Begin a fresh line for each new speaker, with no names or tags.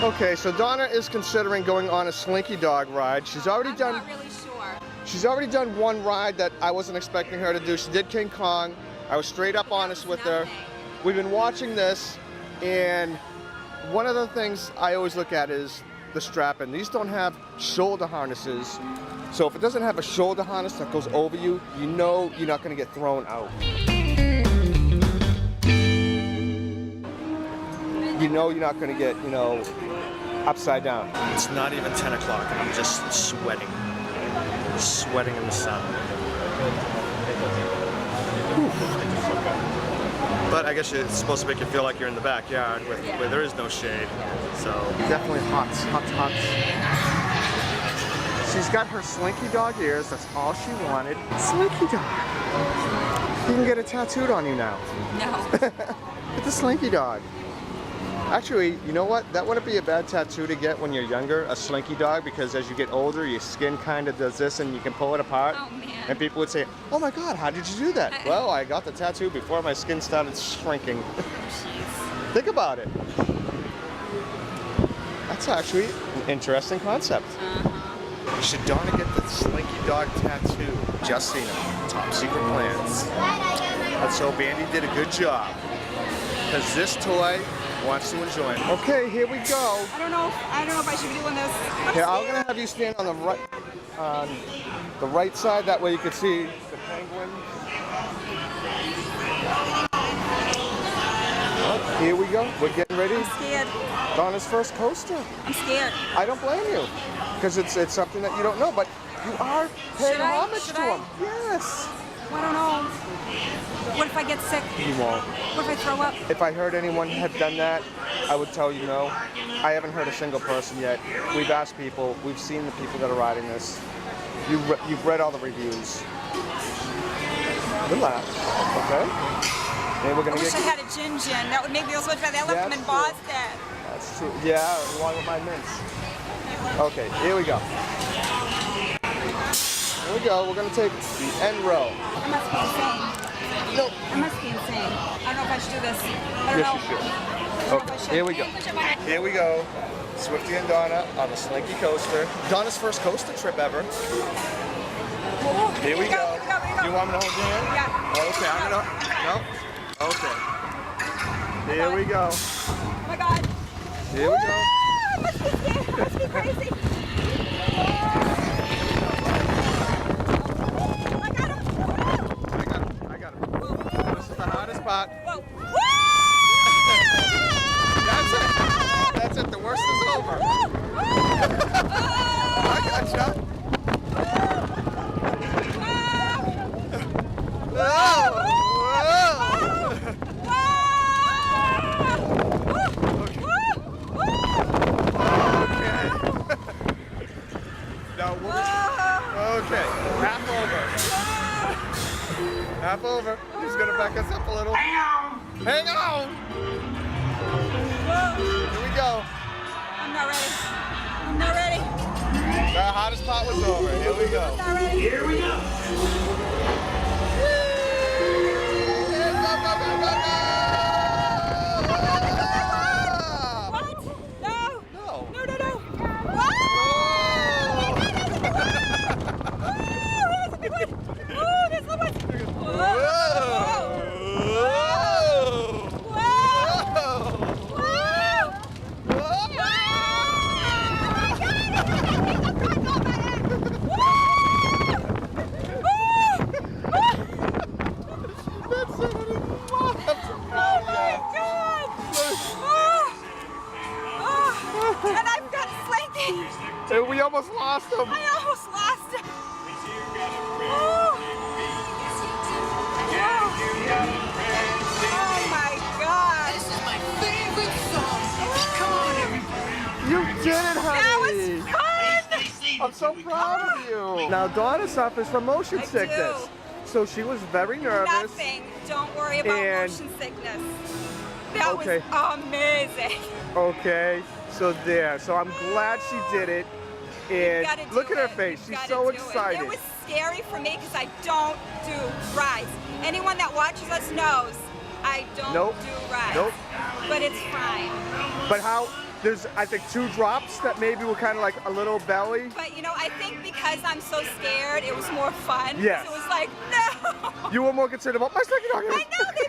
Okay, so Donna is considering going on a Slinky Dog ride. She's already done.
I'm not really sure.
She's already done one ride that I wasn't expecting her to do. She did King Kong. I was straight up honest with her. We've been watching this, and one of the things I always look at is the strap-in. These don't have shoulder harnesses, so if it doesn't have a shoulder harness that goes over you, you know you're not going to get thrown out. You know you're not going to get, you know, upside down. It's not even 10 o'clock and I'm just sweating. Sweating in the sun. But I guess it's supposed to make you feel like you're in the backyard where there is no shade. So definitely hot. She's got her Slinky Dog ears. That's all she wanted. Slinky Dog. You can get it tattooed on you now.
No.
It's a Slinky Dog. Actually, you know what? That wouldn't be a bad tattoo to get when you're younger, a Slinky Dog, because as you get older, your skin kind of does this and you can pull it apart.
Oh, man.
And people would say, oh my God, how did you do that? Well, I got the tattoo before my skin started shrinking.
Jeez.
Think about it. That's actually an interesting concept. Should Donna get the Slinky Dog tattoo? Just seen it. Top secret plans. Let's hope Andy did a good job. Because this toy wants to enjoy it. Okay, here we go.
I don't know if I should be doing this.
Here, I'm gonna have you stand on the right side. That way you can see the penguin. Oh, here we go. We're getting ready.
I'm scared.
Donna's first coaster.
I'm scared.
I don't blame you, because it's something that you don't know, but you are paying homage to him. Yes.
I don't know. What if I get sick?
You won't.
What if I throw up?
If I heard anyone had done that, I would tell you no. I haven't heard a single person yet. We've asked people. We've seen the people that are riding this. You've read all the reviews. Relax, okay? And we're gonna
I wish I had a gin. That would make me feel so much better. I left them in Boston.
That's true. Yeah, along with my mints. Okay, here we go. Here we go. We're gonna take the end row.
I must be insane.
Nope.
I must be insane. I don't know if I should do this. I don't
Yes,
know.
you should. Okay, here we go. Here we go. Swifty and Donna on the Slinky coaster. Donna's first coaster trip ever. Here we go. You want me to hold your hand?
Yeah.
Okay, I'm gonna. No. Okay. Here we go.
Oh my God.
Here we go.
I must be scared. I must be crazy.
I got him. This is the hardest part.
Whoa.
That's it. The worst is over. I gotcha. Okay, half over. He's gonna back us up a little. Hang on! Here we go.
I'm not ready.
The hottest part was over. Here we go.
I'm not ready.
Here we go.
What? No.
No.
And I've got Slinky.
And we almost lost him.
I almost lost him. Oh my God. This is my favorite song. Come on, everybody.
You did it, honey.
That was fun.
I'm so proud of you. Now, Donna suffers from motion sickness.
do.
So she was very nervous.
Nothing. Don't worry about
And-
motion sickness. That
Okay.
was amazing.
Okay, so there. So I'm glad she did it. And
Gotta do
look at her
it.
face.
You
She's
gotta
so
do it.
excited.
It was scary for me because I don't do rides. Anyone that watches us knows I don't
Nope.
do rides.
Nope.
But it's fine.
But how there's, I think, 2 drops that maybe were kind of like a little belly.
But you know, I think because I'm so scared, it was more fun.
Yes.
It was like, no.
You were more concerned about my Slinky Dog.
I know, they